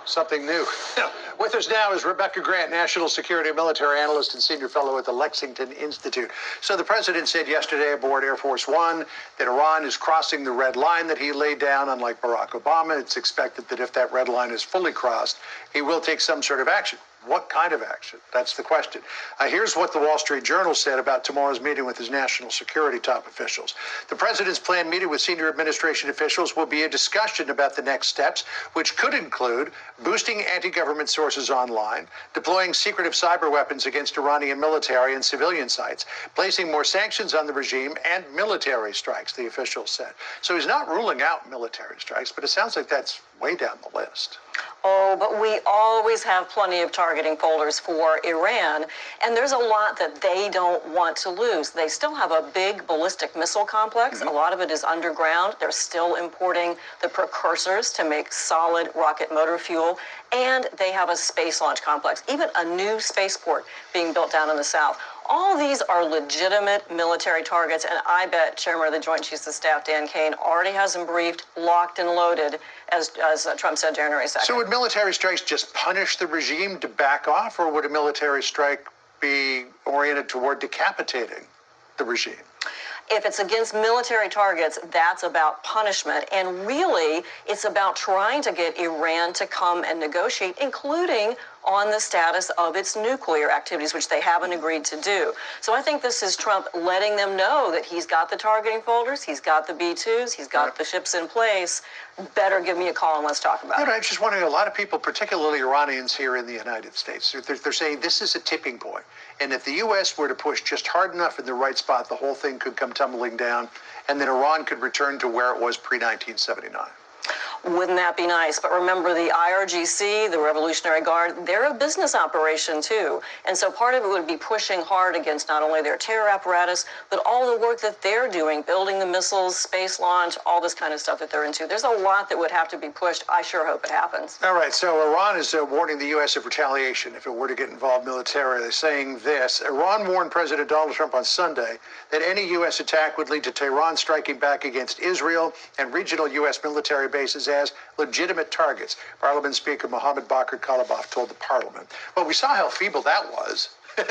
Something new. With us now is Rebecca Grant, national security and military analyst and senior fellow at the Lexington Institute. So the president said yesterday aboard Air Force One that Iran is crossing the red line that he laid down. Unlike Barack Obama, it's expected that if that red line is fully crossed, he will take some sort of action. What kind of action? That's the question. Here's what the Wall Street Journal said about tomorrow's meeting with his national security top officials. The president's planned meeting with senior administration officials will be a discussion about the next steps, which could include boosting anti-government sources online, deploying secretive cyber weapons against Iranian military and civilian sites, placing more sanctions on the regime, and military strikes, the officials said. So he's not ruling out military strikes, but it sounds like that's way down the list. Oh, but we always have plenty of targeting folders for Iran, and there's a lot that they don't want to lose. They still have a big ballistic missile complex. A lot of it is underground. They're still importing the precursors to make solid rocket motor fuel, and they have a space launch complex, even a new spaceport being built down in the south. All these are legitimate military targets, and I bet Chairman of the Joint Chiefs of Staff, Dan Kane, already has them briefed, locked and loaded, as Trump said January 2nd. So would military strikes just punish the regime to back off, or would a military strike be oriented toward decapitating the regime? If it's against military targets, that's about punishment. And really, it's about trying to get Iran to come and negotiate, including on the status of its nuclear activities, which they haven't agreed to do. So I think this is Trump letting them know that he's got the targeting folders, he's got the B-2s, he's got the ships in place. Better give me a call and let's talk about it. I'm just wondering, a lot of people, particularly Iranians here in the United States, they're saying this is a tipping point. And if the U.S. were to push just hard enough in the right spot, the whole thing could come tumbling down, and then Iran could return to where it was pre-1979. Wouldn't that be nice? But remember, the IRGC, the Revolutionary Guard, they're a business operation too. And so part of it would be pushing hard against not only their terror apparatus, but all the work that they're doing, building the missiles, space launch, all this kind of stuff that they're into. There's a lot that would have to be pushed. I sure hope it happens. All right, so Iran is warning the U.S. of retaliation if it were to get involved militarily, saying this. Iran warned President Donald Trump on Sunday that any U.S. attack would lead to Tehran striking back against Israel and regional U.S. military bases as legitimate targets. Parliament Speaker Mohammed Bakr Kalibaf told the parliament. Well, we saw how feeble that was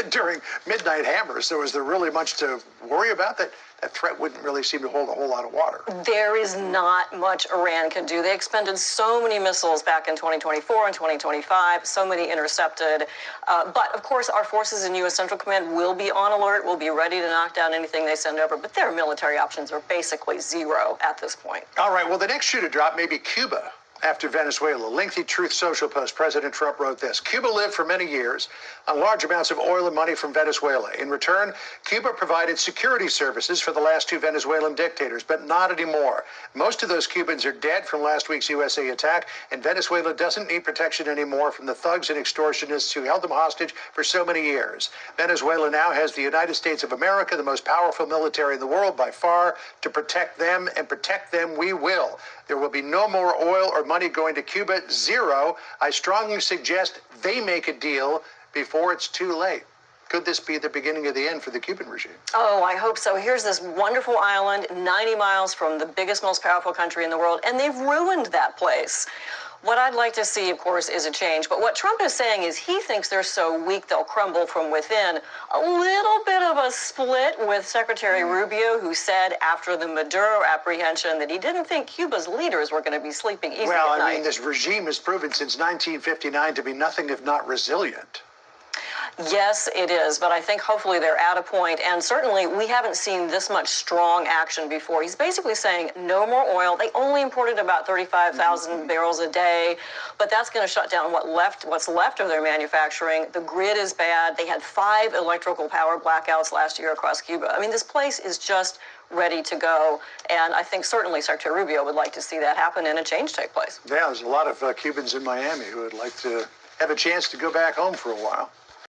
during midnight hammers. So is there really much to worry about? That threat wouldn't really seem to hold a whole lot of water. There is not much Iran can do. They expended so many missiles back in 2024 and 2025, so many intercepted. But of course, our forces in U.S. Central Command will be on alert, will be ready to knock down anything they send over. But their military options are basically zero at this point. All right, well, the next shoe to drop may be Cuba. After Venezuela, lengthy Truth Social post, President Trump wrote this. Cuba lived for many years on large amounts of oil and money from Venezuela. In return, Cuba provided security services for the last two Venezuelan dictators, but not anymore. Most of those Cubans are dead from last week's USA attack, and Venezuela doesn't need protection anymore from the thugs and extortionists who held them hostage for so many years. Venezuela now has the United States of America, the most powerful military in the world by far, to protect them, and protect them we will. There will be no more oil or money going to Cuba, zero. I strongly suggest they make a deal before it's too late. Could this be the beginning of the end for the Cuban regime? Oh, I hope so. Here's this wonderful island, 90 miles from the biggest, most powerful country in the world, and they've ruined that place. What I'd like to see, of course, is a change. But what Trump is saying is he thinks they're so weak they'll crumble from within. A little bit of a split with Secretary Rubio, who said after the Maduro apprehension that he didn't think Cuba's leaders were going to be sleeping easy at night. Well, I mean, this regime has proven since 1959 to be nothing if not resilient. Yes, it is, but I think hopefully they're at a point, and certainly we haven't seen this much strong action before. He's basically saying no more oil. They only imported about 35,000 barrels a day, but that's going to shut down what's left of their manufacturing. The grid is bad. They had 5 electrical power blackouts last year across Cuba. I mean, this place is just ready to go, and I think certainly Secretary Rubio would like to see that happen and a change take place. Yeah, there's a lot of Cubans in Miami who would like to have a chance to go back home for a while.